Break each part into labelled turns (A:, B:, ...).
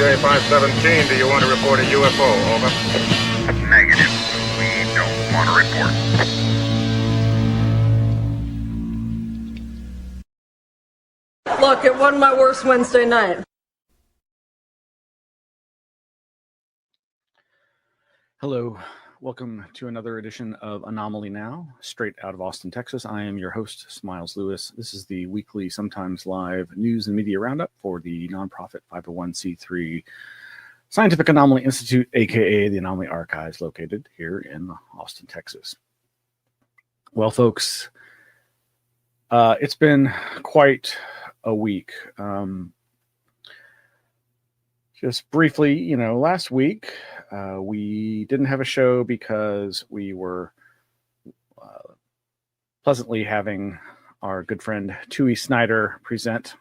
A: RJ-517, do you want to report a UFO? Over.
B: Negative. We don't want to report.
C: Look, it wasn't my worst Wednesday night.
D: Hello, welcome to another edition of Anomaly-NOW, straight out of Austin, Texas. I am your host, Smiles Lewis. This is the weekly, sometimes live news and media roundup for the nonprofit 501c3 Scientific Anomaly Institute, aka the Anomaly Archives, located here in Austin, Texas. Well, folks, it's been quite a week. Just briefly, last week we didn't have a show because we were pleasantly having our good friend Tui Snyder present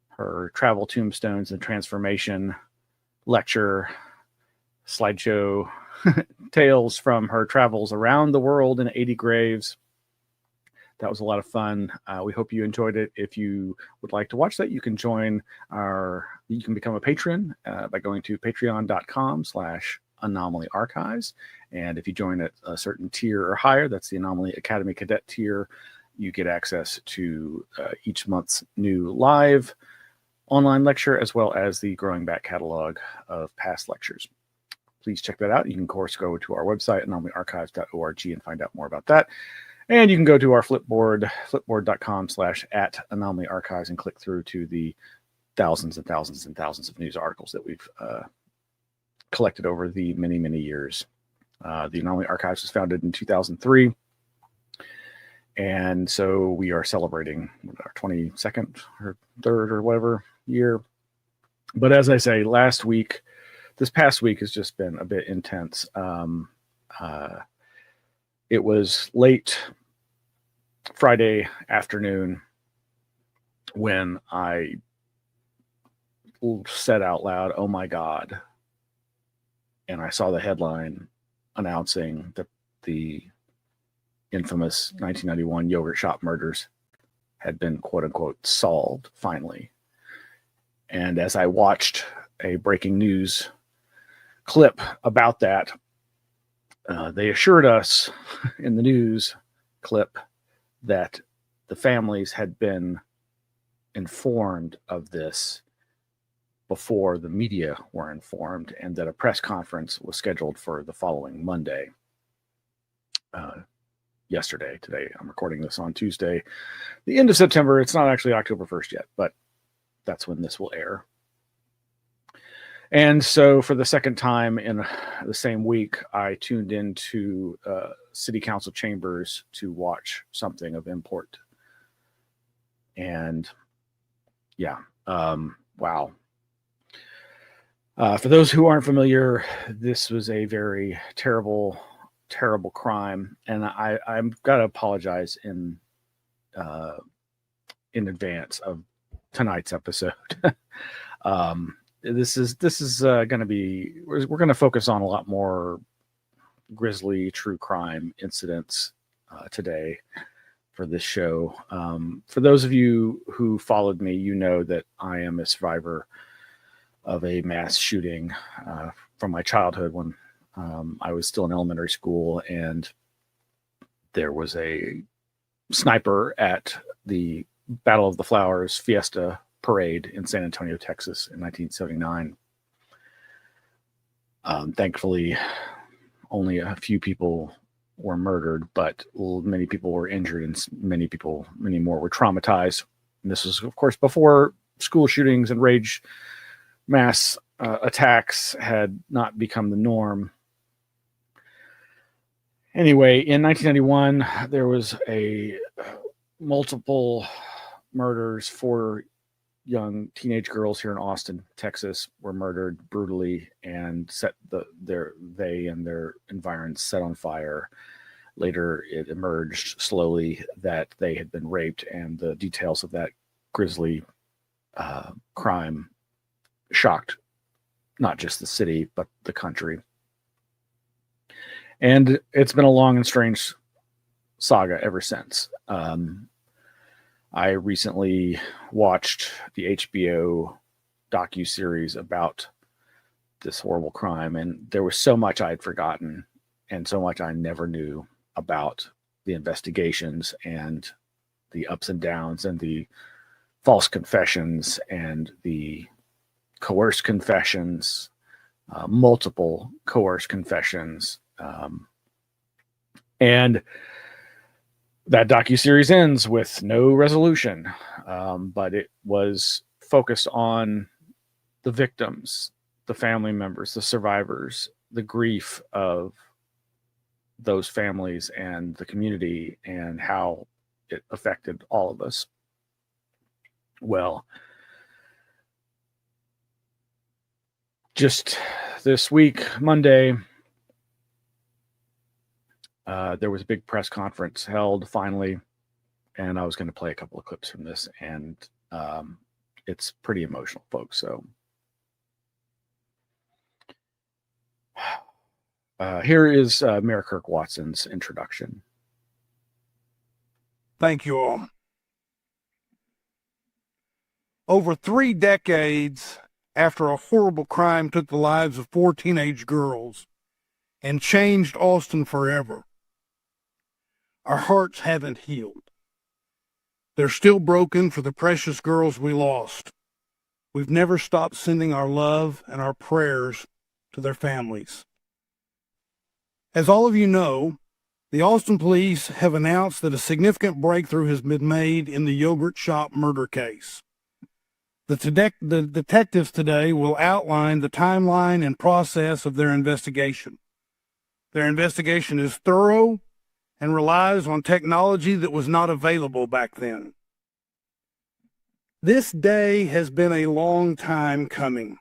D: her travel tombstones and transformation lecture slideshow tales from her travels around the world in 80 graves. That was a lot of fun. We hope you enjoyed it. If you would like to watch that, you can you can become a patron by going to patreon.com/Anomaly Archives. And if you join at a certain tier or higher, that's the Anomaly Academy Cadet tier, you get access to each month's new live online lecture, as well as the growing back catalog of past lectures. Please check that out. You can, of course, go to our website, anomalyarchives.org, and find out more about that. And you can go to our Flipboard, flipboard.com/@Anomaly Archives, and click through to the thousands and thousands and thousands of news articles that we've collected over the many, many years. The Anomaly Archives was founded in 2003. And so we are celebrating our 22nd or 3rd or whatever year. But as I say, this past week has just been a bit intense. It was late Friday afternoon when I said out loud, "Oh my God." And I saw the headline announcing that the infamous 1991 yogurt shop murders had been, quote unquote, solved finally. And as I watched a breaking news clip about that, they assured us in the news clip that the families had been informed of this before the media were informed, and that a press conference was scheduled for the following Monday. Yesterday. Today, I'm recording this on Tuesday, the end of September. It's not actually October 1st yet, but that's when this will air. And so for the second time in the same week, I tuned into city council chambers to watch something of import. And yeah, wow. For those who aren't familiar, this was a very terrible crime, and I've got to apologize in advance of tonight's episode. This is going to be, we're going to focus on a lot more grisly true crime incidents today for this show. For those of you who followed me, you know that I am a survivor of a mass shooting from my childhood when I was still in elementary school, and there was a sniper at the Battle of the Flowers Fiesta parade in San Antonio, Texas in 1979. Thankfully, only a few people were murdered, but many people were injured, and many more were traumatized. And this was, of course, before school shootings and rage mass attacks had not become the norm. Anyway, in 1991, there was multiple murders. 4 young teenage girls here in Austin, Texas, were murdered brutally and set they and their environs set on fire. Later, it emerged slowly that they had been raped, and the details of that grisly crime shocked not just the city, but the country. And it's been a long and strange saga ever since. I recently watched the HBO docuseries about this horrible crime. And there was so much I'd forgotten and so much I never knew about the investigations and the ups and downs and the false confessions and the coerced confessions, multiple coerced confessions. And that docuseries ends with no resolution, but it was focused on the victims, the family members, the survivors, the grief of those families and the community and how it affected all of us. Well, just this week, Monday, there was a big press conference held finally, and I was going to play a couple of clips from this, and it's pretty emotional, folks. So here is Mayor Kirk Watson's introduction.
E: Thank you all. Over 3 decades after a horrible crime took the lives of 4 teenage girls and changed Austin forever, our hearts haven't healed. They're still broken for the precious girls we lost. We've never stopped sending our love and our prayers to their families. As all of you know, the Austin police have announced that a significant breakthrough has been made in the yogurt shop murder case. The detectives today will outline the timeline and process of their investigation. Their investigation is thorough and relies on technology that was not available back then. This day has been a long time coming.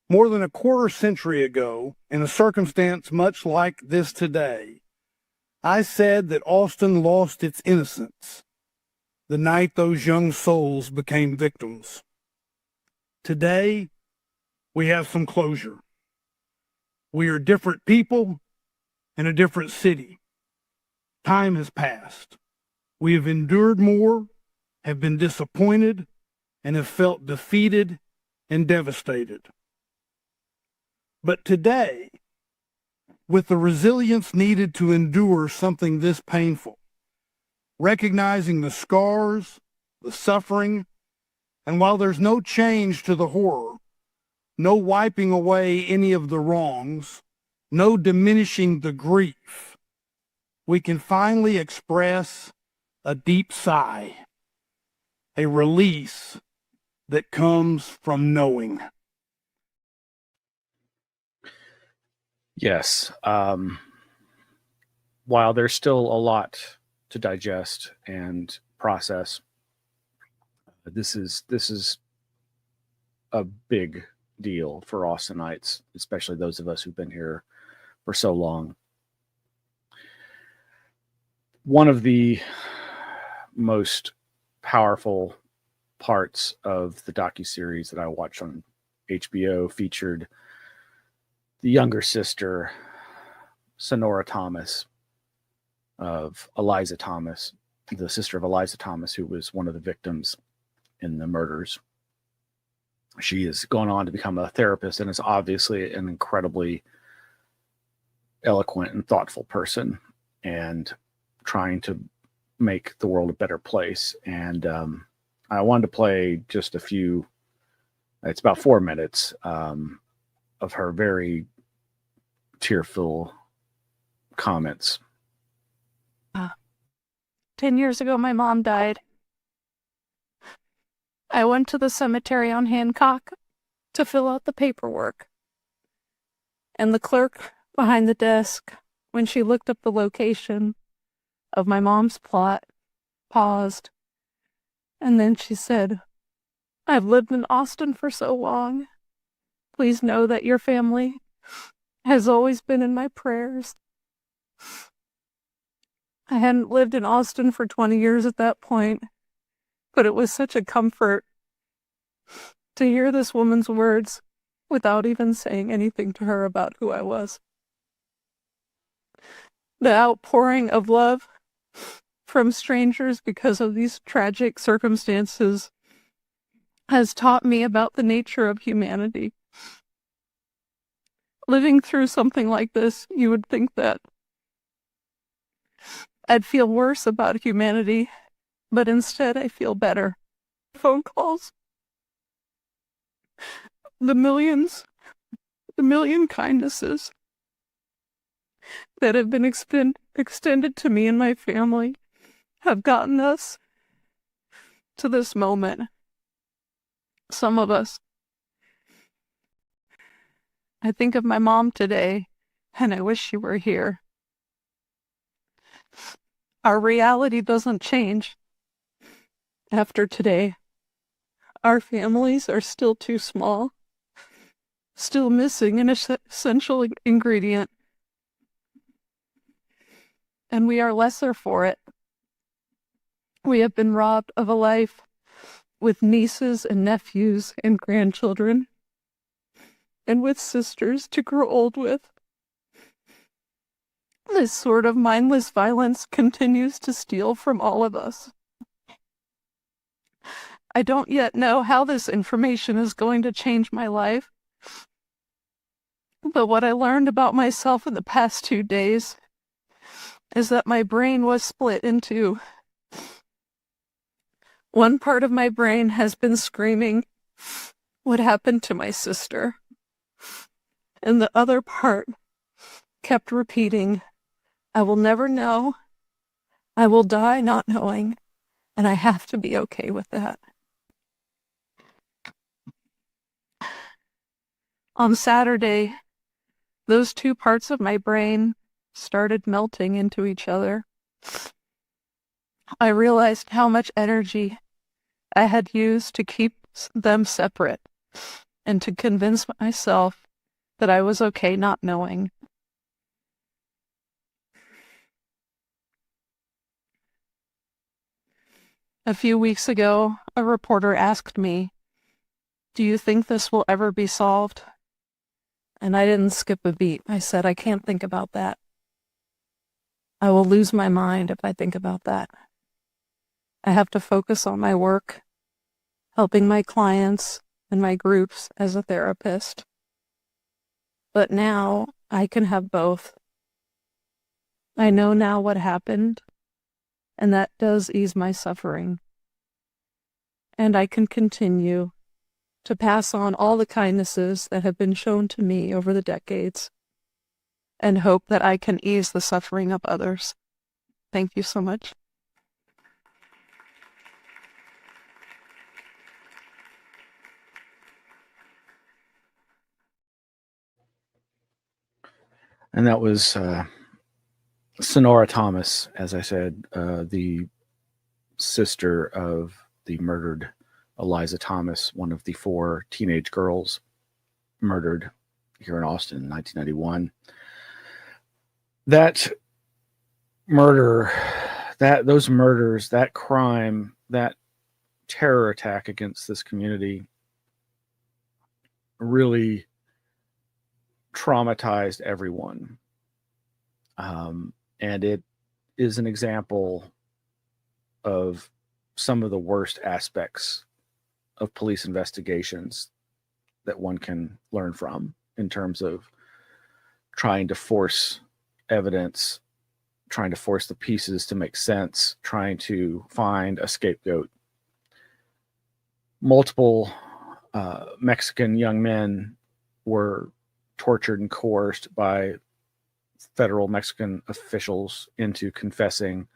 E: More than a quarter century ago, in a circumstance much like this today, I said that Austin lost its innocence the night those young souls became victims. Today, we have some closure. We are different people in a different city. Time has passed. We have endured more, have been disappointed, and have felt defeated and devastated. But today, with the resilience needed to endure something this painful, recognizing the scars, the suffering, and while there's no change to the horror, no wiping away any of the wrongs, no diminishing the grief, we can finally express a deep sigh, a release that comes from knowing.
D: Yes. While there's still a lot to digest and process, this is a big deal for Austinites, especially those of us who've been here for so long. One of the most powerful parts of the docuseries that I watched on HBO featured the younger sister, Sonora Thomas, of Eliza Thomas, the sister of Eliza Thomas, who was one of the victims in the murders. She has gone on to become a therapist and is obviously an incredibly eloquent and thoughtful person and trying to make the world a better place. And I wanted to play just a few, it's about 4 minutes of her very tearful comments.
F: 10 years ago, my mom died. I went to the cemetery on Hancock to fill out the paperwork. And the clerk behind the desk, when she looked up the location of my mom's plot, paused. And then she said, "I've lived in Austin for so long. Please know that your family has always been in my prayers." I hadn't lived in Austin for 20 years at that point, but it was such a comfort to hear this woman's words without even saying anything to her about who I was. The outpouring of love from strangers because of these tragic circumstances has taught me about the nature of humanity. Living through something like this, you would think that I'd feel worse about humanity, but instead I feel better. Phone calls, the million kindnesses that have been extended to me and my family have gotten us to this moment. Some of us. I think of my mom today, and I wish she were here. Our reality doesn't change after today. Our families are still too small, still missing an essential ingredient, and we are lesser for it. We have been robbed of a life with nieces and nephews and grandchildren, and with sisters to grow old with. This sort of mindless violence continues to steal from all of us. I don't yet know how this information is going to change my life, but what I learned about myself in the past 2 days is that my brain was split in two. One part of my brain has been screaming, "What happened to my sister?" And the other part kept repeating, "I will never know. I will die not knowing, and I have to be okay with that." On Saturday, those two parts of my brain started melting into each other. I realized how much energy I had used to keep them separate and to convince myself that I was okay not knowing. A few weeks ago, a reporter asked me, "Do you think this will ever be solved?" And I didn't skip a beat. I said, "I can't think about that. I will lose my mind if I think about that. I have to focus on my work, helping my clients and my groups as a therapist. But now I can have both. I know now what happened, and that does ease my suffering. And I can continue to pass on all the kindnesses that have been shown to me over the decades, and hope that I can ease the suffering of others." Thank you so much.
D: And that was Sonora Thomas, as I said, the sister of the murdered Eliza Thomas, one of the 4 teenage girls murdered here in Austin in 1991. That murder, those murders, that crime, that terror attack against this community really traumatized everyone. And it is an example of some of the worst aspects of police investigations that one can learn from, in terms of trying to force evidence, trying to force the pieces to make sense, trying to find a scapegoat. Multiple Mexican young men were tortured and coerced by federal Mexican officials into confessing.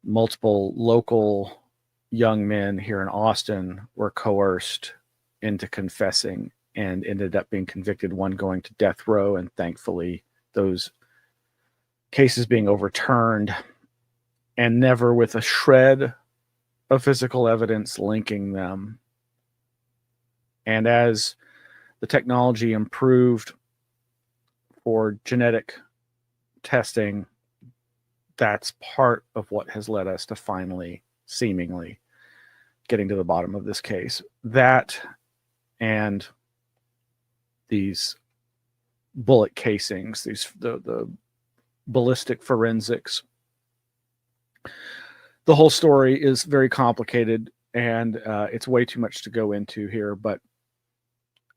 D: Multiple local young men here in Austin were coerced into confessing and ended up being convicted, one going to death row, and thankfully those cases being overturned, and never with a shred of physical evidence linking them. And as the technology improved for genetic testing, that's part of what has led us to finally, seemingly, getting to the bottom of this case. That and these bullet casings, the ballistic forensics. The whole story is very complicated, and it's way too much to go into here, but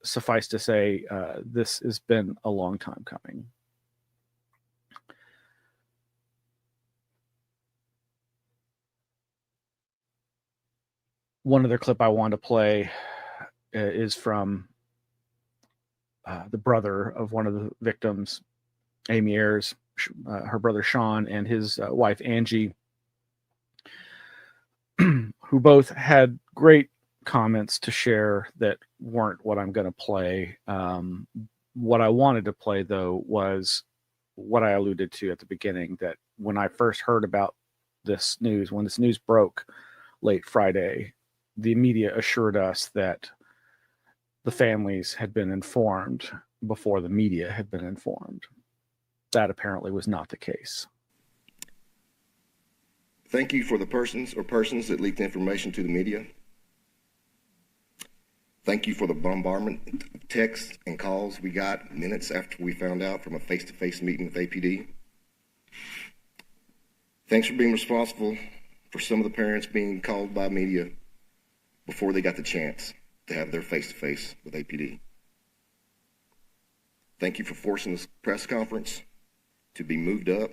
D: suffice to say, this has been a long time coming. One other clip I want to play is from the brother of one of the victims, Amy Ayers, her brother Sean, and his wife Angie, who both had great comments to share that weren't what I'm going to play. What I wanted to play, though, was what I alluded to at the beginning, that when I first heard about this news, when this news broke late Friday, the media assured us that the families had been informed before the media had been informed. That apparently was not the case.
G: Thank you for the persons that leaked information to the media. Thank you for the bombardment of texts and calls we got minutes after we found out from a face-to-face meeting with APD. Thanks for being responsible for some of the parents being called by media before they got the chance to have their face-to-face with APD. Thank you for forcing this press conference to be moved up,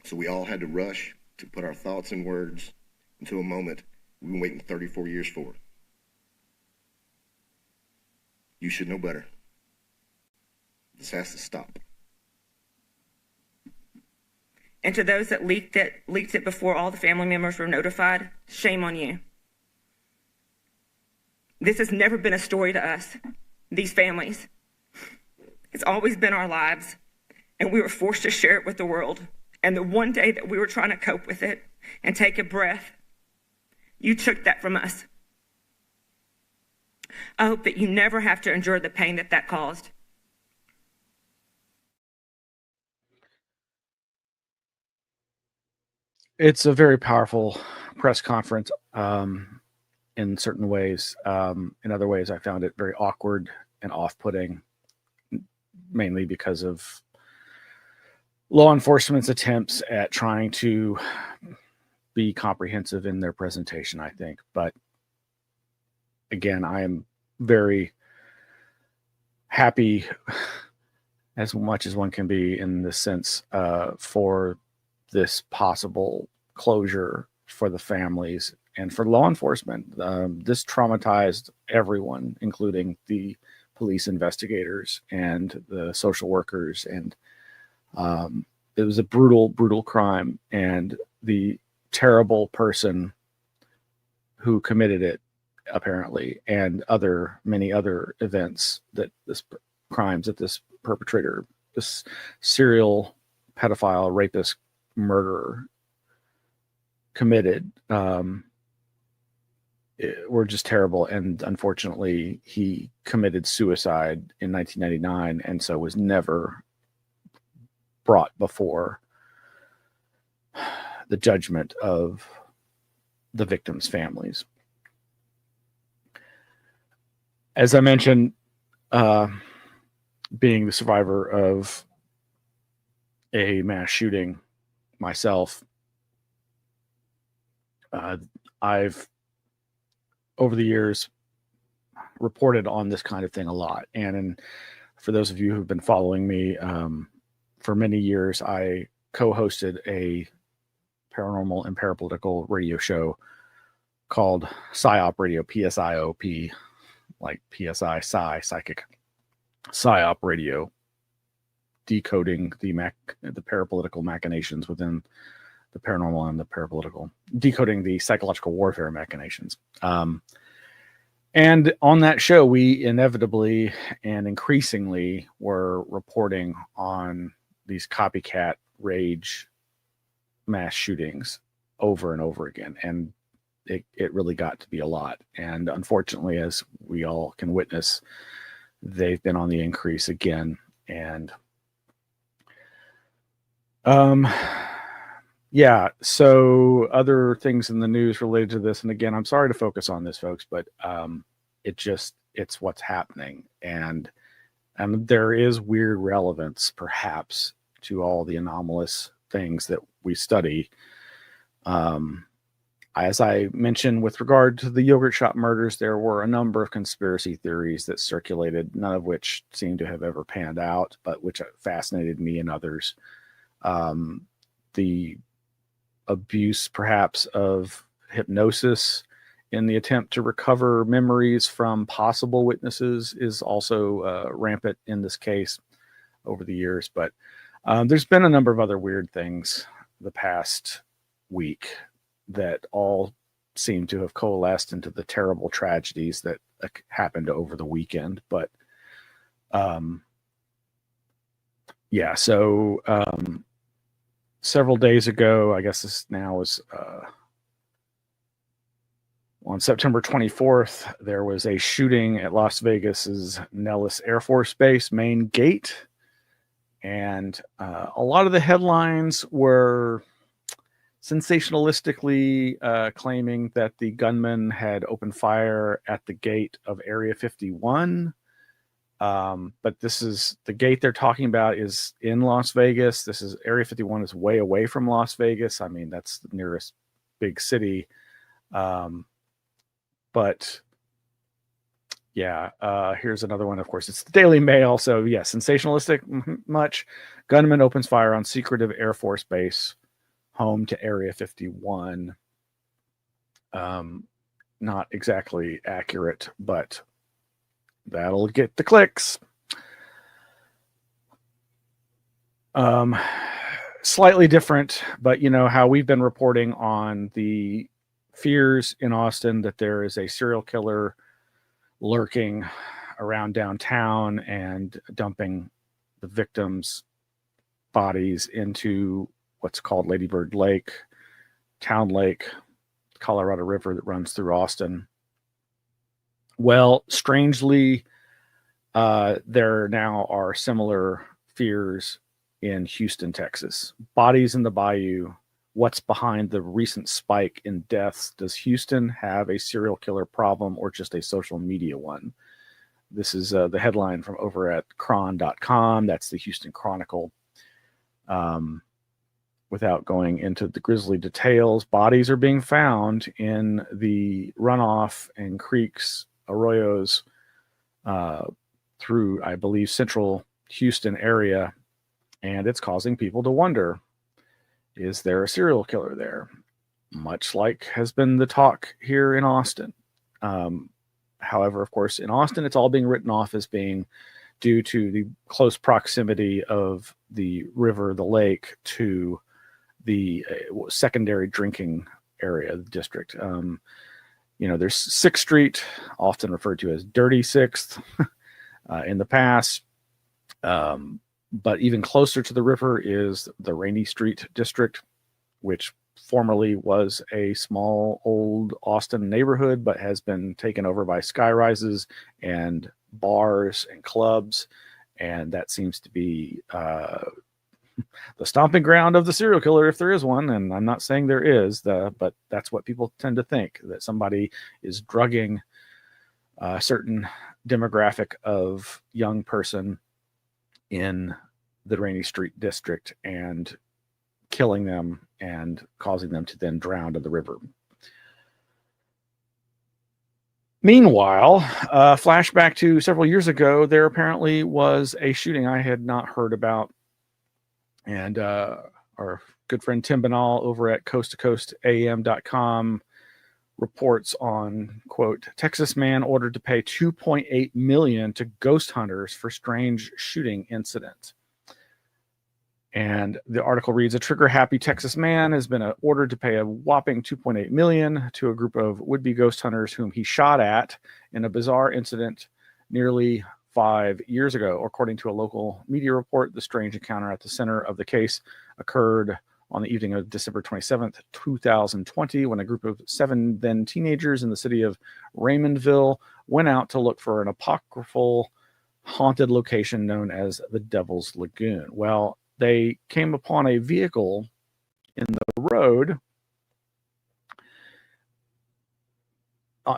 G: so we all had to rush to put our thoughts and words into a moment we've been waiting 34 years for. You should know better. This has to stop.
H: And to those that leaked it before all the family members were notified, shame on you. This has never been a story to us, these families. It's always been our lives, and we were forced to share it with the world. And the one day that we were trying to cope with it and take a breath, you took that from us. I hope that you never have to endure the pain that caused.
D: It's a very powerful press conference in certain ways. In other ways, I found it very awkward and off-putting, mainly because of law enforcement's attempts at trying to be comprehensive in their presentation, I think. But again, I am very happy, as much as one can be in this sense, for this possible closure for the families and for law enforcement. This traumatized everyone, including the police investigators and the social workers. And it was a brutal, brutal crime. And the terrible person who committed it, apparently, and many other events that crimes that this perpetrator, this serial pedophile, rapist, murderer committed, were just terrible. And unfortunately, he committed suicide in 1999, and so was never brought before the judgment of the victims' families. As I mentioned, being the survivor of a mass shooting myself, I've, over the years, reported on this kind of thing a lot. And for those of you who've been following me, for many years, I co-hosted a paranormal and parapolitical radio show called PSYOP Radio, PSIOP, like PSI, Psi, Psychic, PSYOP Radio, decoding the parapolitical machinations within the paranormal and the parapolitical, decoding the psychological warfare machinations. And on that show, we inevitably and increasingly were reporting on these copycat rage mass shootings over and over again. And it really got to be a lot. And unfortunately, as we all can witness, they've been on the increase again. And yeah, so other things in the news related to this, and again, I'm sorry to focus on this, folks, but it's what's happening. And there is weird relevance, perhaps, to all the anomalous things that we study. As I mentioned with regard to the yogurt shop murders, there were a number of conspiracy theories that circulated, none of which seemed to have ever panned out, but which fascinated me and others. The abuse, perhaps, of hypnosis in the attempt to recover memories from possible witnesses is also rampant in this case over the years. But there's been a number of other weird things the past week that all seem to have coalesced into the terrible tragedies that happened over the weekend. But yeah, so several days ago, I guess this now was on September 24th, there was a shooting at Las Vegas's Nellis Air Force Base main gate. And a lot of the headlines were sensationalistically claiming that the gunman had opened fire at the gate of Area 51. But this is the gate they're talking about is in Las Vegas. This is Area 51 is way away from Las Vegas. I mean, that's the nearest big city. But yeah, here's another one. Of course, it's the Daily Mail. So yeah, sensationalistic much. Gunman opens fire on secretive Air Force base home to Area 51. Not exactly accurate, but that'll get the clicks. Slightly different, but you know how we've been reporting on the fears in Austin that there is a serial killer lurking around downtown and dumping the victims' bodies into what's called Lady Bird Lake, Town Lake, Colorado River that runs through Austin. Well, strangely, there now are similar fears in Houston, Texas. Bodies in the bayou. What's behind the recent spike in deaths? Does Houston have a serial killer problem or just a social media one? This is the headline from over at cron.com. That's the Houston Chronicle. Without going into the grisly details, bodies are being found in the runoff and creeks, arroyos through, I believe, central Houston area. And it's causing people to wonder, is there a serial killer there? Much like has been the talk here in Austin. However, of course, in Austin, it's all being written off as being due to the close proximity of the river, the lake, to the secondary drinking area of the district. You know, there's 6th Street, often referred to as Dirty 6th in the past. But even closer to the river is the Rainy Street district, which formerly was a small old Austin neighborhood, but has been taken over by sky rises and bars and clubs. And that seems to be the stomping ground of the serial killer, if there is one. And I'm not saying there is, but that's what people tend to think, that somebody is drugging a certain demographic of young person in the Rainy Street district and killing them and causing them to then drown in the river. Meanwhile, flashback to several years ago, there apparently was a shooting I had not heard about. And our good friend Tim Banal over at coasttocoastam.com reports on, quote, Texas man ordered to pay $2.8 million to ghost hunters for strange shooting incident. And the article reads, a trigger-happy Texas man has been ordered to pay a whopping $2.8 million to a group of would-be ghost hunters whom he shot at in a bizarre incident nearly 5 years ago. According to a local media report, the strange encounter at the center of the case occurred on the evening of December 27th, 2020, when a group of 7 then teenagers in the city of Raymondville went out to look for an apocryphal haunted location known as the Devil's Lagoon. Well, they came upon a vehicle in the road.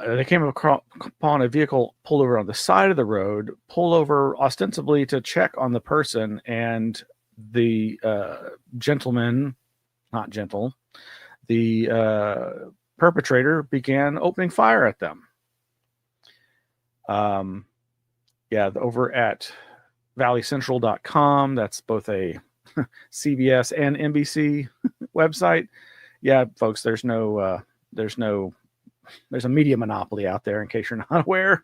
D: They came upon a vehicle pulled over on the side of the road, pulled over ostensibly to check on the person, and the gentleman, not gentle, the perpetrator began opening fire at them. Over at valleycentral.com, that's both a CBS and NBC website. Yeah, folks, there's a media monopoly out there, in case you're not aware.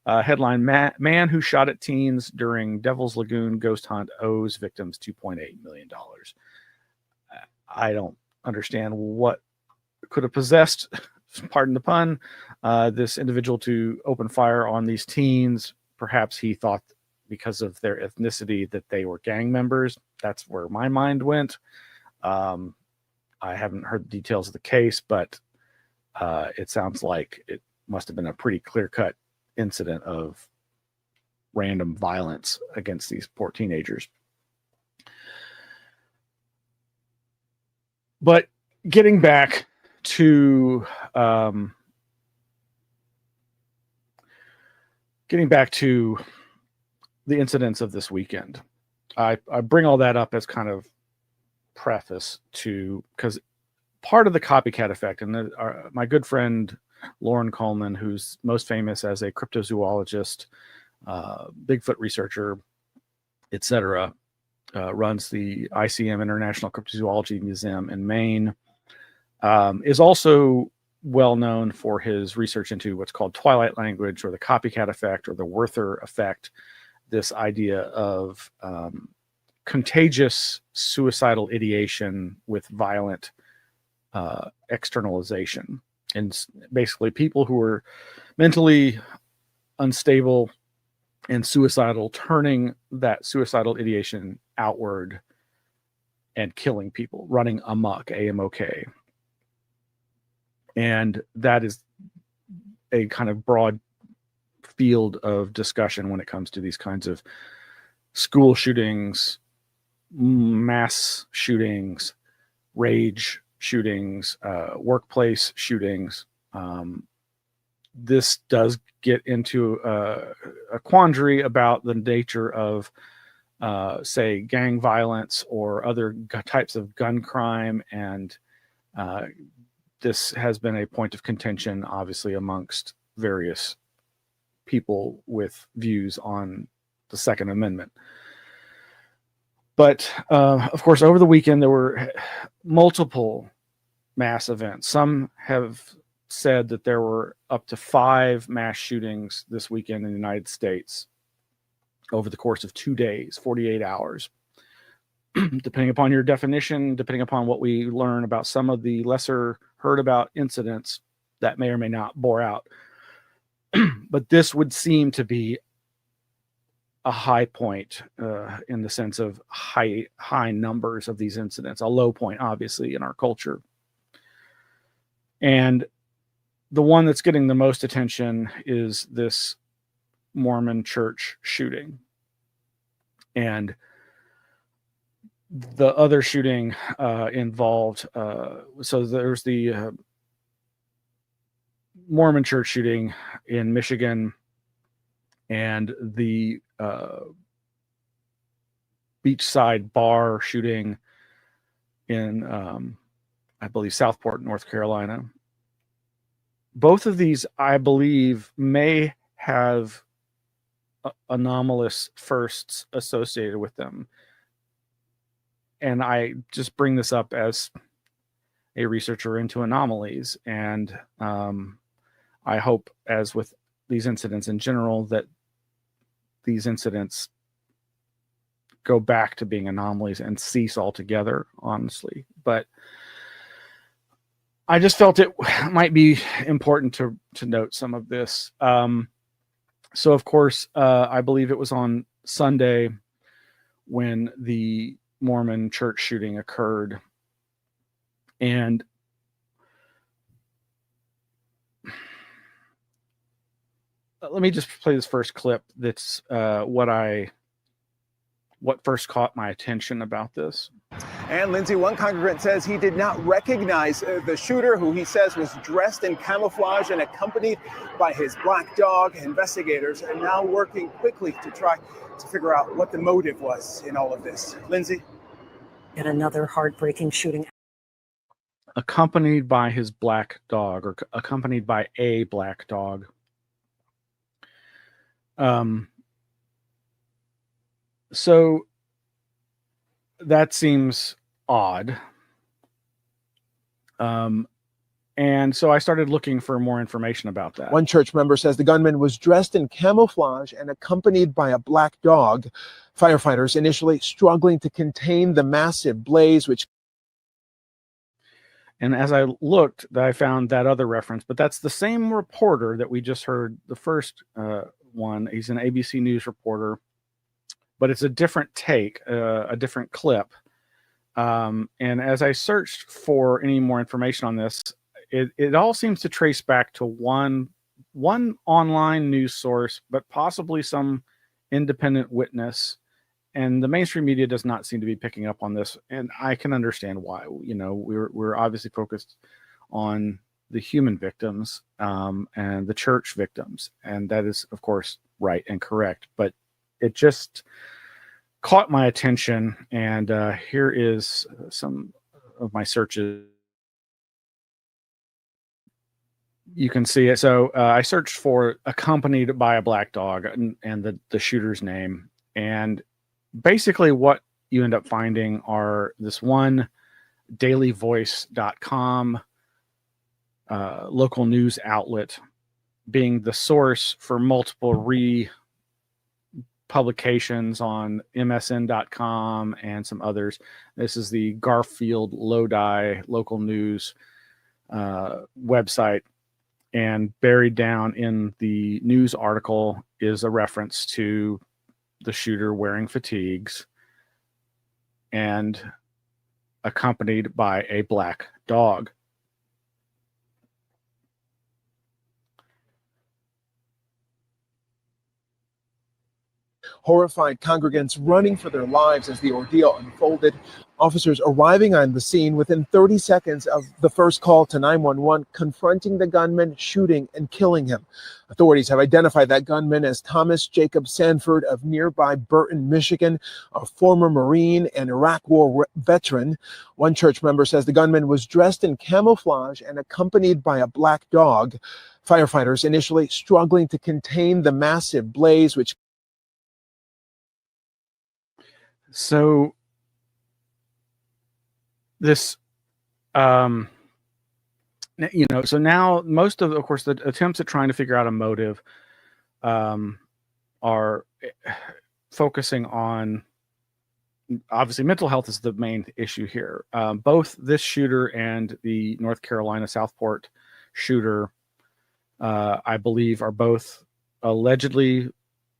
D: Headline: Man who shot at teens during Devil's Lagoon ghost hunt owes victims $2.8 million. I don't understand what could have possessed, pardon the pun, this individual to open fire on these teens. Perhaps he thought because of their ethnicity that they were gang members. That's where my mind went. I haven't heard the details of the case, but it sounds like it must have been a pretty clear-cut incident of random violence against these poor teenagers. But getting back to the incidents of this weekend, I bring all that up as kind of preface to, because part of the copycat effect, and my good friend Lauren Coleman, who's most famous as a cryptozoologist, Bigfoot researcher, etc., runs the ICM, International Cryptozoology Museum in Maine, is also well known for his research into what's called twilight language, or the copycat effect, or the Werther effect, this idea of contagious suicidal ideation with violent externalization. And basically people who are mentally unstable and suicidal turning that suicidal ideation outward and killing people, running amok, AMOK. And that is a kind of broad field of discussion when it comes to these kinds of school shootings, mass shootings, rage shootings, workplace shootings. This does get into a quandary about the nature of, say, gang violence or other types of gun crime. And this has been a point of contention, obviously, amongst various people with views on the Second Amendment. But of course, over the weekend, there were multiple mass events. Some have said that there were up to 5 mass shootings this weekend in the United States over the course of 2 days, 48 hours. Depending upon your definition, depending upon what we learn about some of the lesser heard about incidents, that may or may not bore out. But this would seem to be a high point in the sense of high numbers of these incidents, a low point, obviously, in our culture. And the one that's getting the most attention is this Mormon church shooting. And the other shooting involved, so there's the Mormon church shooting in Michigan, and the beachside bar shooting in, I believe, Southport, North Carolina. Both of these, I believe, may have anomalous firsts associated with them. And I just bring this up as a researcher into anomalies. And I hope, as with these incidents in general, that these incidents go back to being anomalies and cease altogether, honestly. But I just felt it might be important to note some of this. So, of course, I believe it was on Sunday when the Mormon church shooting occurred. And let me just play this first clip. That's what first caught my attention about this.
I: And Lindsay, one congregant says he did not recognize the shooter, who he says was dressed in camouflage and accompanied by his black dog. Investigators are now working quickly to try to figure out what the motive was in all of this. Lindsay?
J: Yet another heartbreaking shooting.
D: accompanied by his black dog, or accompanied by a black dog. So that seems odd. And so I started looking for more information about that.
I: One church member says the gunman was dressed in camouflage and accompanied by a black dog. Firefighters initially struggling to contain the massive blaze, which...
D: And as I looked, I found that other reference, but that's the same reporter that we just heard the first one. He's an ABC News reporter, but it's a different take, a different clip. And as I searched for any more information on this, it all seems to trace back to one online news source, but possibly some independent witness. And the mainstream media does not seem to be picking up on this, and I can understand why. You know, we're obviously focused on the human victims and the church victims, and that is, of course, right and correct. But it just caught my attention, and here is some of my searches. You can see it. So I searched for accompanied by a black dog and the shooter's name, and basically what you end up finding are this one dailyvoice.com local news outlet being the source for multiple publications on msn.com and some others. This is the Garfield Lodi local news website, and buried down in the news article is a reference to the shooter wearing fatigues and accompanied by a black dog.
I: Horrified congregants running for their lives as the ordeal unfolded. Officers arriving on the scene within 30 seconds of the first call to 911, confronting the gunman, shooting and killing him. Authorities have identified that gunman as Thomas Jacob Sanford of nearby Burton, Michigan, a former Marine and Iraq War veteran. One church member says the gunman was dressed in camouflage and accompanied by a black dog. Firefighters initially struggling to contain the massive blaze, which...
D: So this, so now most of course, the attempts at trying to figure out a motive are focusing on, obviously, mental health is the main issue here. Both this shooter and the North Carolina Southport shooter, I believe, are both allegedly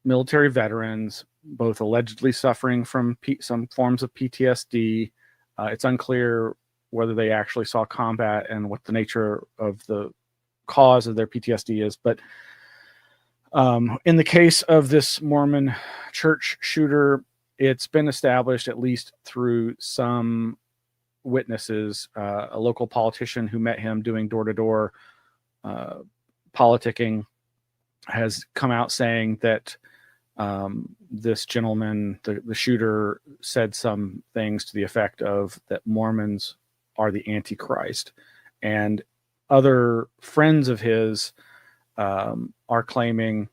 D: military veterans, both allegedly suffering from some forms of PTSD. It's unclear whether they actually saw combat and what the nature of the cause of their PTSD is. But in the case of this Mormon church shooter, it's been established, at least through some witnesses, a local politician who met him doing door-to-door politicking has come out saying that this gentleman, the shooter, said some things to the effect of that Mormons are the Antichrist, and other friends of his are claiming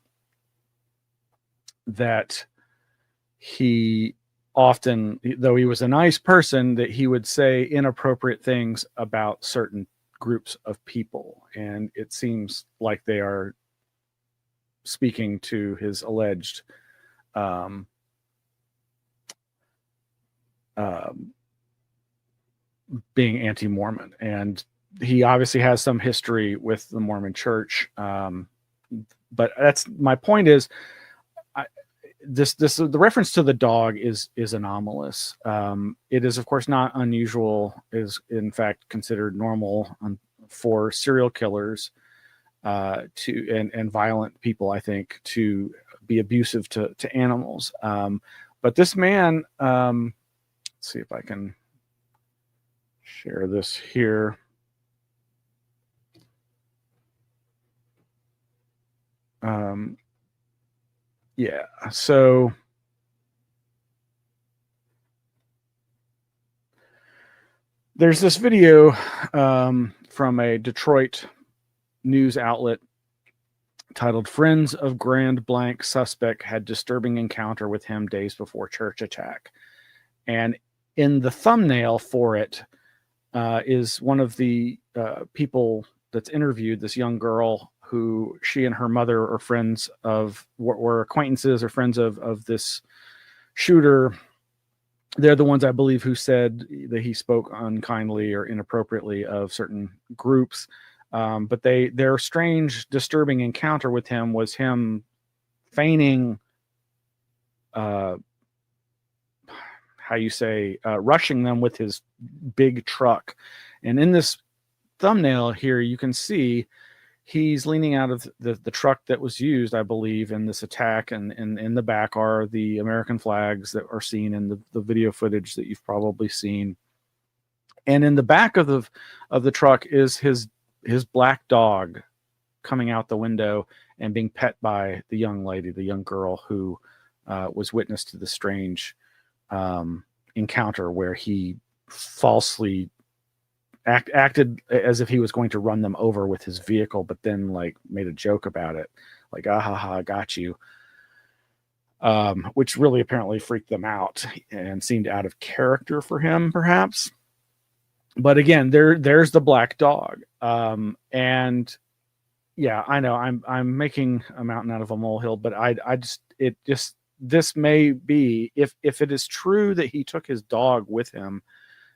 D: that he often, though he was a nice person, that he would say inappropriate things about certain groups of people, and it seems like they are speaking to his alleged being anti-Mormon, and he obviously has some history with the Mormon Church. But that's my point is, the reference to the dog is anomalous. It is, of course, not unusual. It is in fact considered normal for serial killers and violent people, I think, to be abusive to animals. But this man, let's see if I can share this here. Yeah, so There's this video from a Detroit news outlet titled "Friends of Grand Blank Suspect Had Disturbing Encounter with Him Days Before Church Attack." And in the thumbnail for it is one of the people that's interviewed, this young girl who she and her mother are friends of, were acquaintances or friends of this shooter. They're the ones, I believe, who said that he spoke unkindly or inappropriately of certain groups. But their strange, disturbing encounter with him was him feigning, rushing them with his big truck. And in this thumbnail here, you can see he's leaning out of the truck that was used, I believe, in this attack. And in the back are the American flags that are seen in the video footage that you've probably seen. And in the back of the truck is his black dog coming out the window and being pet by the young lady, the young girl who was witness to the strange encounter where he falsely acted as if he was going to run them over with his vehicle, but then like made a joke about it, like, "Ah, ha, ha, I got you," which really apparently freaked them out and seemed out of character for him, perhaps. But again, there's the black dog, and yeah, I know I'm making a mountain out of a molehill, but this may be, if it is true that he took his dog with him,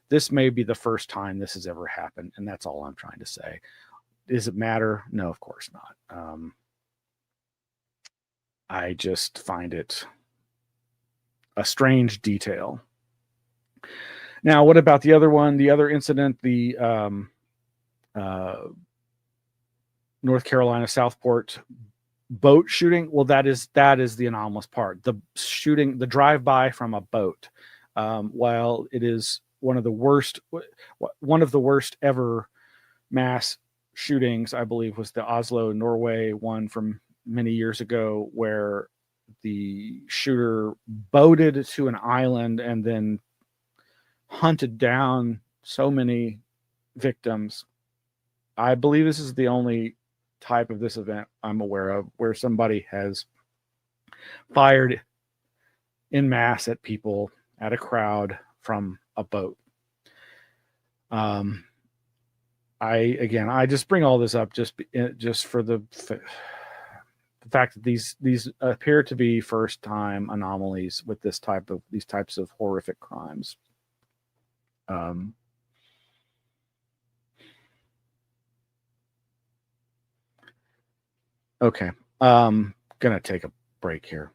D: this may be the first time this has ever happened, and that's all I'm trying to say. Does it matter? No, of course not. I just find it a strange detail. Now, what about the other one? The other incident, the North Carolina Southport boat shooting. Well, that is the anomalous part. The shooting, the drive-by from a boat. While it is one of the worst ever mass shootings, I believe, was the Oslo, Norway one from many years ago, where the shooter boated to an island and then hunted down so many victims. I believe this is the only type of this event I'm aware of where somebody has fired in mass at people, at a crowd, from a boat. I just bring all this up just for the fact that these appear to be first time anomalies with these types of horrific crimes. Okay. Gonna take a break here.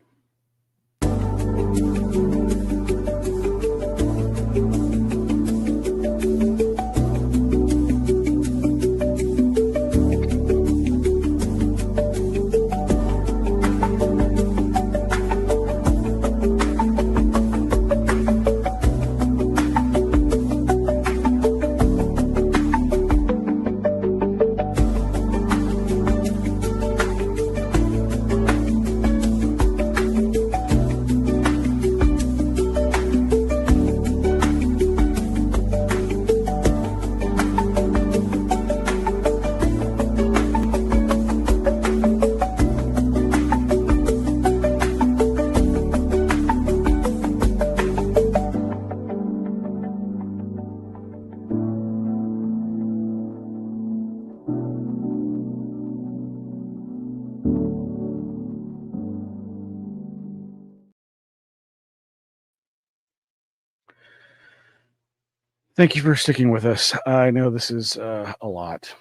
D: Thank you for sticking with us. I know this is a lot.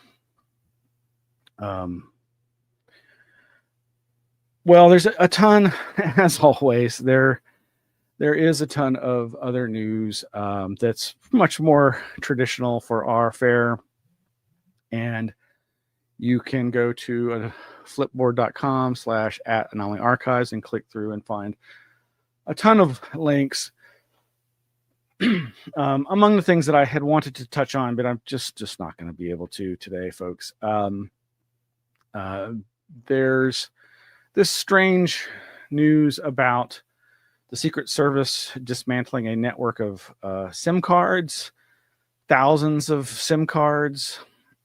D: Well, there's a ton, as always. There is a ton of other news that's much more traditional for our fair. And you can go to flipboard.com/@anomaly-archives and click through and find a ton of links. Among the things that I had wanted to touch on, but I'm just not going to be able to today, folks. There's this strange news about the Secret Service dismantling a network of SIM cards thousands of SIM cards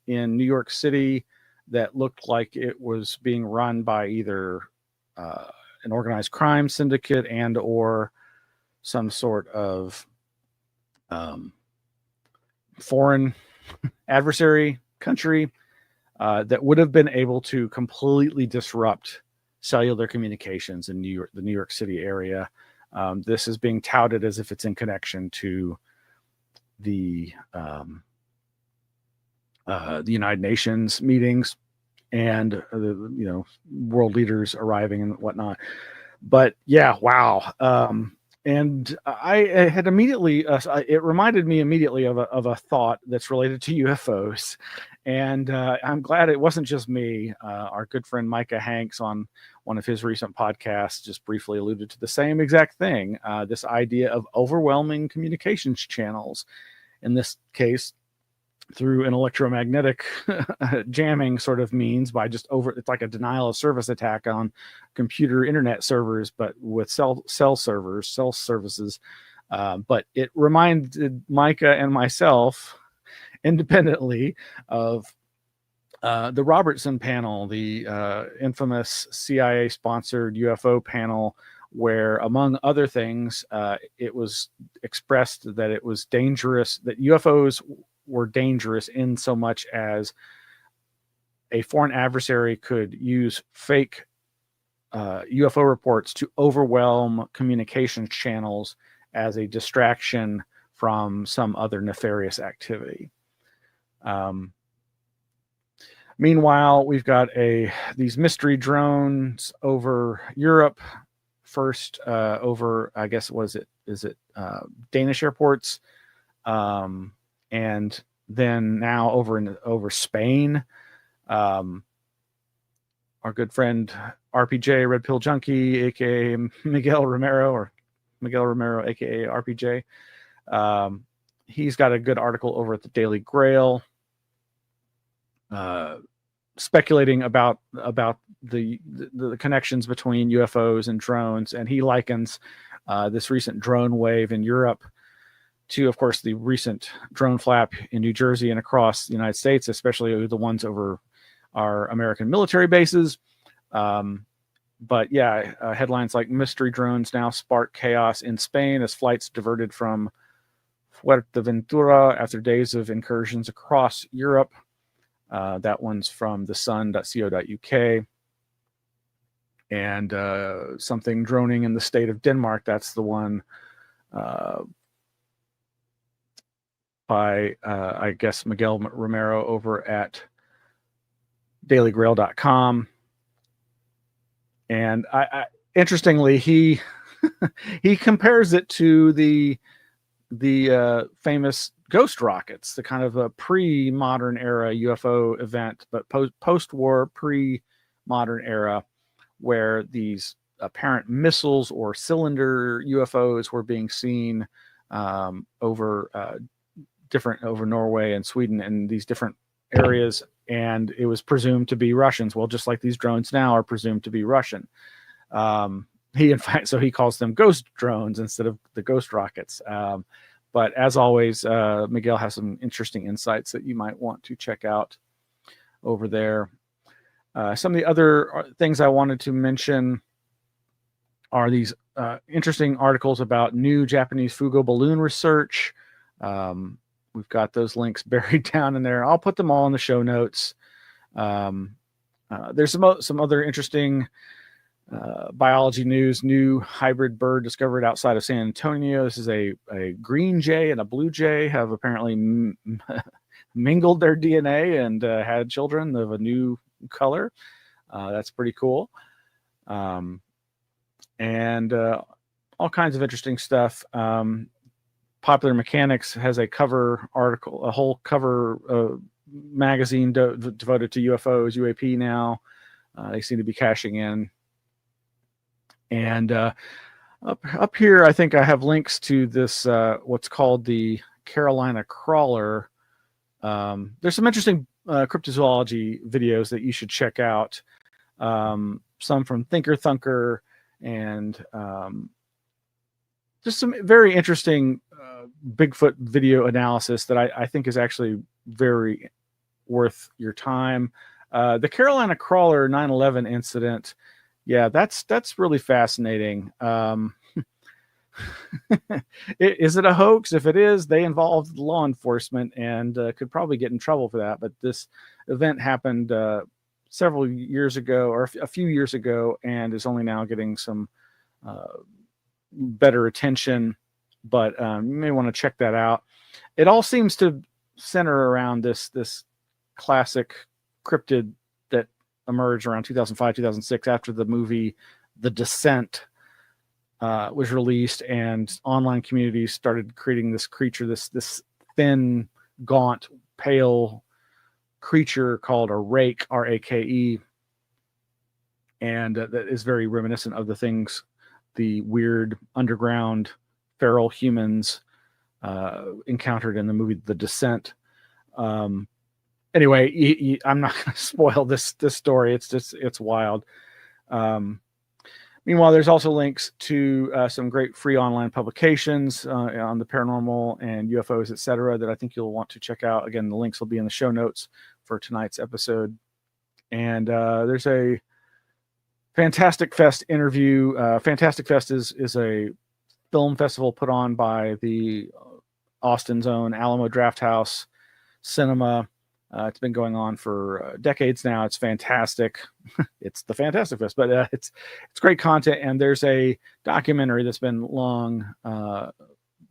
D: in New York City that looked like it was being run by either an organized crime syndicate and or some sort of foreign adversary country that would have been able to completely disrupt cellular communications in the New York City area. This is being touted as if it's in connection to the United Nations meetings and the world leaders arriving and whatnot. But yeah, wow. And I had immediately, it reminded me immediately of a thought that's related to UFOs. And I'm glad it wasn't just me. Our good friend Micah Hanks on one of his recent podcasts just briefly alluded to the same exact thing, this idea of overwhelming communications channels. In this case, through an electromagnetic jamming sort of means by just it's like a denial of service attack on computer internet servers, but with cell services. But it reminded Micah and myself independently of the Robertson panel, the infamous CIA sponsored UFO panel, where among other things, it was expressed that it was dangerous, that UFOs were dangerous in so much as a foreign adversary could use fake UFO reports to overwhelm communications channels as a distraction from some other nefarious activity. Meanwhile, we've got these mystery drones over Europe. First over, I guess, is it Danish airports, and then now over Spain. Our good friend RPJ, Red Pill Junkie, aka Miguel Romero, aka RPJ. He's got a good article over at the Daily Grail, speculating about the connections between UFOs and drones, and he likens this recent drone wave in Europe to, of course, the recent drone flap in New Jersey and across the United States, especially the ones over our American military bases. But yeah, headlines like mystery drones now spark chaos in Spain as flights diverted from Fuerteventura after days of incursions across Europe. That one's from thesun.co.uk. And something droning in the state of Denmark. That's the one by, I guess, Miguel Romero over at dailygrail.com. And I interestingly, he he compares it to the famous ghost rockets, the kind of a pre-modern era UFO event, but post-war, pre-modern era, where these apparent missiles or cylinder UFOs were being seen over Norway and Sweden and these different areas, and it was presumed to be Russians. Well, just like these drones now are presumed to be Russian. He, in fact, so he calls them ghost drones instead of the ghost rockets. But as always, Miguel has some interesting insights that you might want to check out over there. Some of the other things I wanted to mention are these interesting articles about new Japanese Fugo balloon research. We've got those links buried down in there. I'll put them all in the show notes. There's some other interesting biology news. New hybrid bird discovered outside of San Antonio. This is a green jay and a blue jay have apparently mingled their DNA and had children of a new color. That's pretty cool. And all kinds of interesting stuff. Popular Mechanics has a cover article, a whole cover magazine devoted to UFOs, UAP now. They seem to be cashing in. And up here, I think I have links to this, what's called the Carolina Crawler. There's some interesting cryptozoology videos that you should check out. Some from Thinker Thunker and just some very interesting Bigfoot video analysis that I think is actually very worth your time. The Carolina Crawler 9/11 incident, yeah, that's really fascinating. Is it a hoax? If it is, they involved law enforcement and could probably get in trouble for that. But this event happened several years ago, or a few years ago, and is only now getting some better attention. But you may want to check that out. It all seems to center around this classic cryptid that emerged around 2005, 2006 after the movie The Descent was released, and online communities started creating this creature, this thin, gaunt, pale creature called a rake, R-A-K-E, and that is very reminiscent of the things, the weird underground feral humans encountered in the movie The Descent. Anyway, I'm not going to spoil this story. It's wild. Meanwhile, there's also links to some great free online publications on the paranormal and UFOs, etc., that I think you'll want to check out. Again, the links will be in the show notes for tonight's episode. And there's a Fantastic Fest interview. Fantastic Fest is a film festival put on by the Austin's own Alamo Drafthouse Cinema. It's been going on for decades now. It's fantastic. It's the Fantastic Fest, but it's great content. And there's a documentary that's been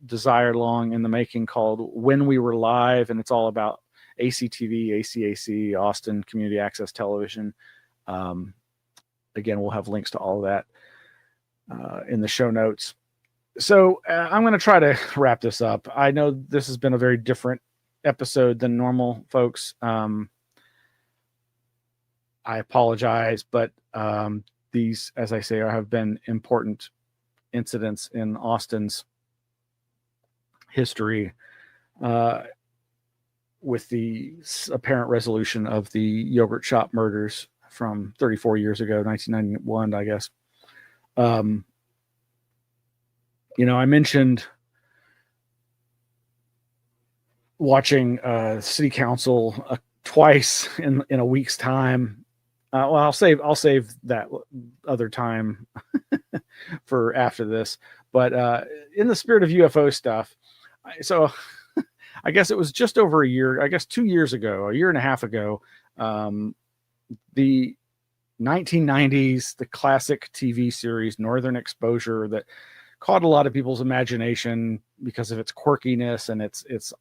D: desired long in the making, called When We Were Live, and it's all about ACTV, ACAC, Austin Community Access Television. Again, we'll have links to all of that in the show notes. So I'm going to try to wrap this up. I know this has been a very different episode than normal, folks. I apologize, but these, as I say, have been important incidents in Austin's history, with the apparent resolution of the yogurt shop murders from 34 years ago, 1991, I guess. I mentioned watching city council twice in a week's time. Well, I'll save that other time for after this. But in the spirit of UFO stuff, so I guess it was just over a year, I guess 2 years ago, a year and a half ago, the 1990s, the classic TV series Northern Exposure, that caught a lot of people's imagination because of its quirkiness, and it's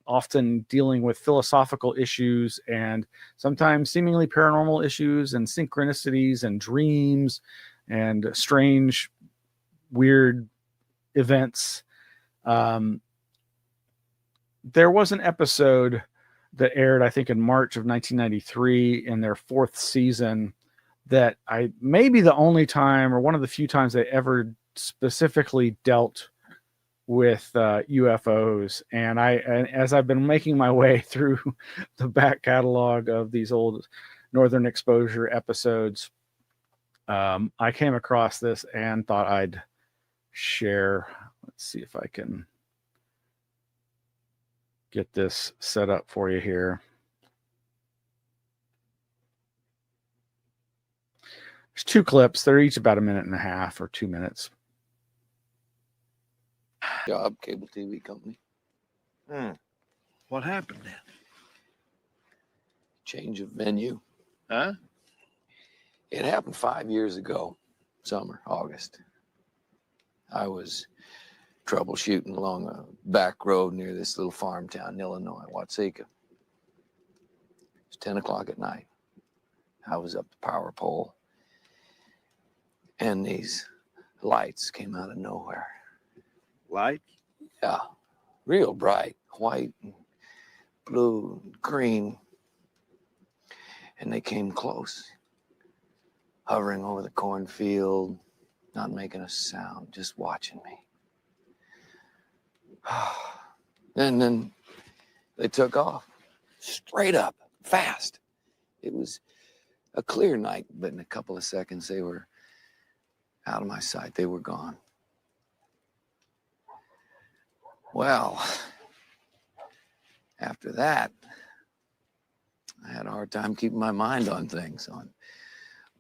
D: often dealing with philosophical issues and sometimes seemingly paranormal issues and synchronicities and dreams and strange, weird events. There was an episode that aired, I think, in March of 1993 in their 4th season that may be the only time, or one of the few times, they ever specifically dealt with UFOs. And as I've been making my way through the back catalog of these old Northern Exposure episodes, I came across this and thought I'd share. Let's see if I can get this set up for you here. There's 2 clips. They're each about 1.5 minutes or 2 minutes.
J: Job, cable TV company.
K: What happened then?
J: Change of venue.
K: Huh?
J: It happened 5 years ago, summer, August. I was troubleshooting along a back road near this little farm town in Illinois, Watseka. It was 10 o'clock at night. I was up the power pole, and these lights came out of nowhere.
K: Lights?
J: Yeah, real bright, white, and blue, and green. And they came close, hovering over the cornfield, not making a sound, just watching me. And then they took off, straight up, fast. It was a clear night, but in a couple of seconds, they were out of my sight. They were gone. Well, after that, I had a hard time keeping my mind on things, on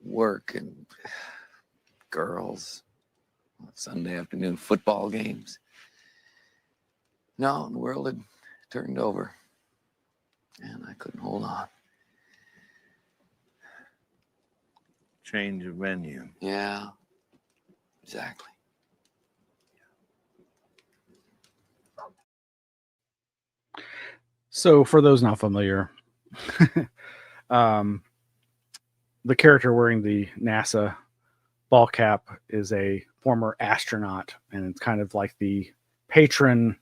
J: work and girls, Sunday afternoon football games. No, the world had turned over, and I couldn't hold on.
K: Change of venue.
J: Yeah, exactly.
D: So, for those not familiar, the character wearing the NASA ball cap is a former astronaut, and it's kind of like the patron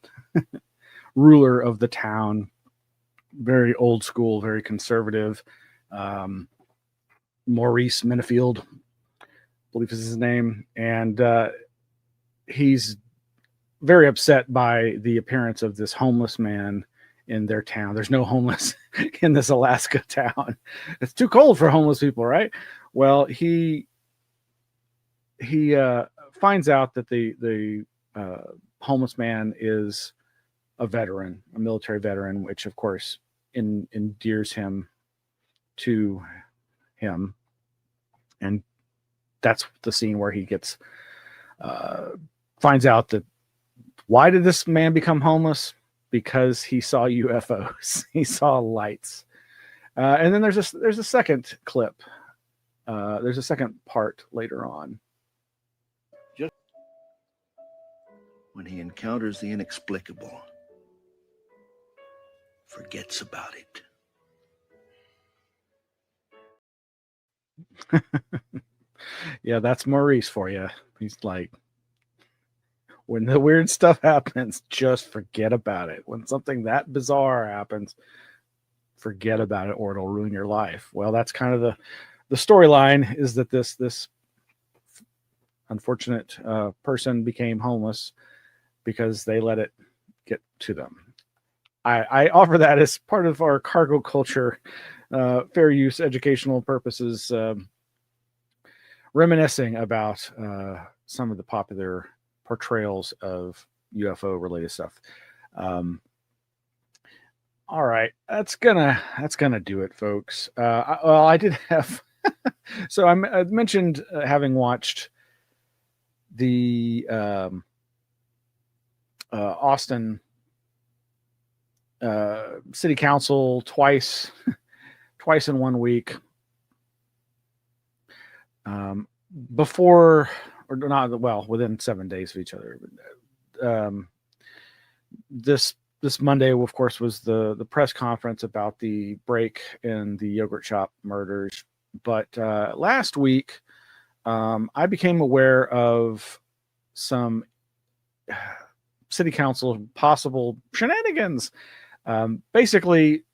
D: ruler of the town. Very old school, very conservative. Maurice Minifield, I believe is his name, and he's very upset by the appearance of this homeless man in their town. There's no homeless in this Alaska town. It's too cold for homeless people, right? Well, he finds out that the homeless man is a veteran, a military veteran, which of course endears him to him. And that's the scene where he gets finds out that why did this man become homeless? Because he saw UFOs. He saw lights. And then there's a second clip. There's a second part later on.
L: Just when he encounters the inexplicable, forgets about it.
D: Yeah, that's Maurice for you. He's like, when the weird stuff happens, just forget about it. When something that bizarre happens, forget about it or it'll ruin your life. Well, that's kind of the storyline, is that this unfortunate person became homeless because they let it get to them. I offer that as part of our cargo culture, fair use, educational purposes, reminiscing about some of the popular portrayals of UFO related stuff. All right, that's gonna do it, folks. I did have so I mentioned having watched the Austin City Council twice in 1 week. Before, or not, well, within 7 days of each other. This Monday, of course, was the press conference about the break in the yogurt shop murders. But last week, I became aware of some city council possible shenanigans. Basically,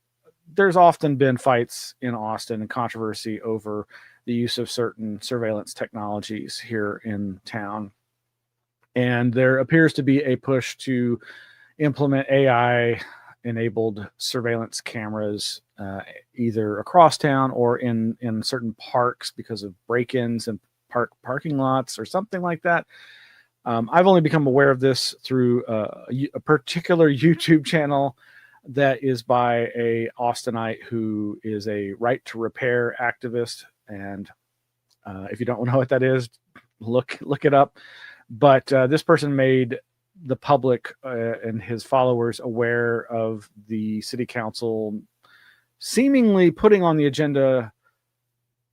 D: there's often been fights in Austin and controversy over the use of certain surveillance technologies here in town. And there appears to be a push to implement AI-enabled surveillance cameras either across town or in certain parks because of break-ins and parking lots or something like that. I've only become aware of this through a particular YouTube channel that is by a Austinite who is a right to repair activist. And if you don't know what that is, look it up. But this person made the public and his followers aware of the city council seemingly putting on the agenda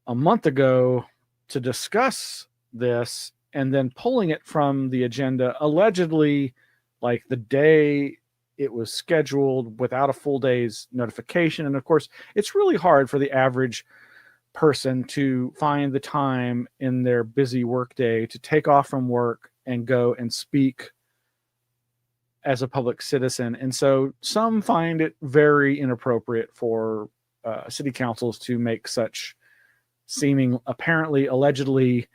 D: a month ago to discuss this, and then pulling it from the agenda allegedly like the day it was scheduled without a full day's notification. And of course, it's really hard for the average person to find the time in their busy workday to take off from work and go and speak as a public citizen. And so some find it very inappropriate for city councils to make such seeming, apparently, allegedly,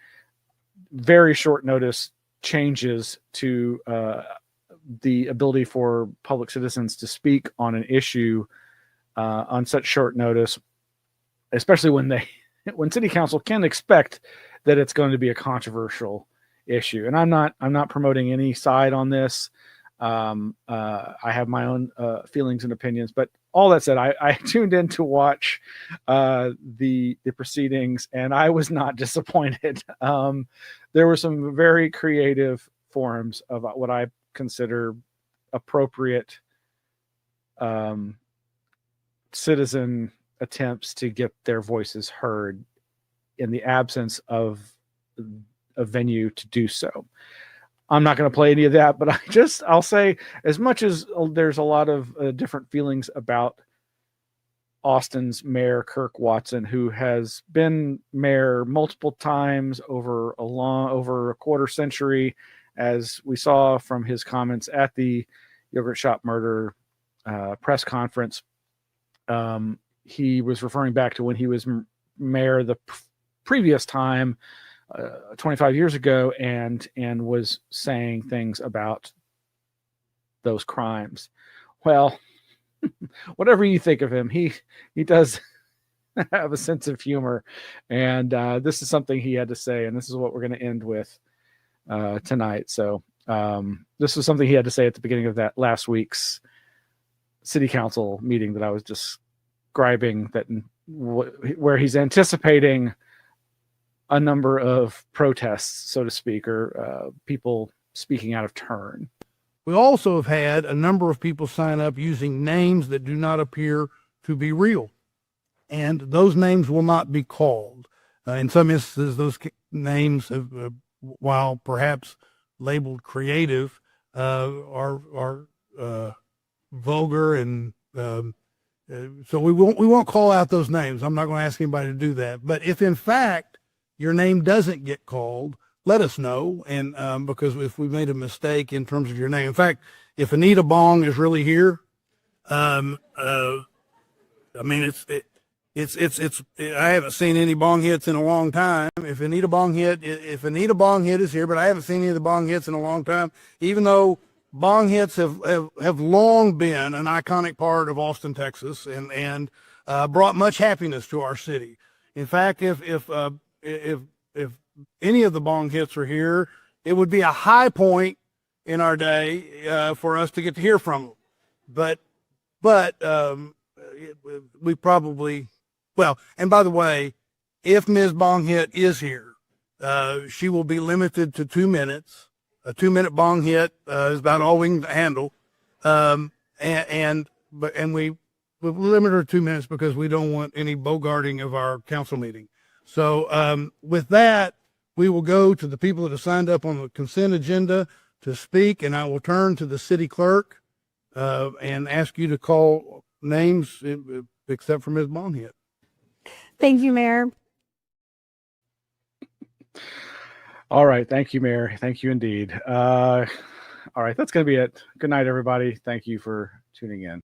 D: very short notice changes to the ability for public citizens to speak on an issue on such short notice, especially when city council can expect that it's going to be a controversial issue. And I'm not promoting any side on this. I have my own feelings and opinions, but all that said, I tuned in to watch the proceedings, and I was not disappointed. There were some very creative forms of what I consider appropriate citizen attempts to get their voices heard in the absence of a venue to do so. I'm not going to play any of that, but I'll say, as much as there's a lot of different feelings about Austin's mayor, Kirk Watson, who has been mayor multiple times over a quarter century, as we saw from his comments at the yogurt shop murder press conference. He was referring back to when he was mayor the previous time, 25 years ago, and was saying things about those crimes. Well, whatever you think of him, he does have a sense of humor, and this is something he had to say, and this is what we're going to end with tonight. So this was something he had to say at the beginning of that last week's city council meeting that I was describing, that where he's anticipating a number of protests, so to speak, or people speaking out of turn.
E: We also have had a number of people sign up using names that do not appear to be real, and those names will not be called. In some instances, those names, while perhaps labeled creative, are vulgar, and so we won't call out those names. I'm not going to ask anybody to do that. But if in fact your name doesn't get called, let us know, and because if we made a mistake in terms of your name. In fact, if Anita Bong is really here, I mean, I haven't seen any bong hits in a long time. If Anita Bong hit is here, but I haven't seen any of the bong hits in a long time, even though bong hits have long been an iconic part of Austin, Texas, and brought much happiness to our city. In fact, if any of the bong hits are here, it would be a high point in our day for us to get to hear from them. But we probably, well, and by the way, if Ms. Bong Hit is here, she will be limited to 2 minutes. A 2-minute bong hit is about all we can handle. And we limit her to 2 minutes because we don't want any bogarting of our council meeting. So with that, we will go to the people that have signed up on the consent agenda to speak, and I will turn to the city clerk and ask you to call names except for Ms. Bonhit.
F: Thank you, Mayor.
D: All right. Thank you, Mayor. Thank you indeed. All right. That's going to be it. Good night, everybody. Thank you for tuning in.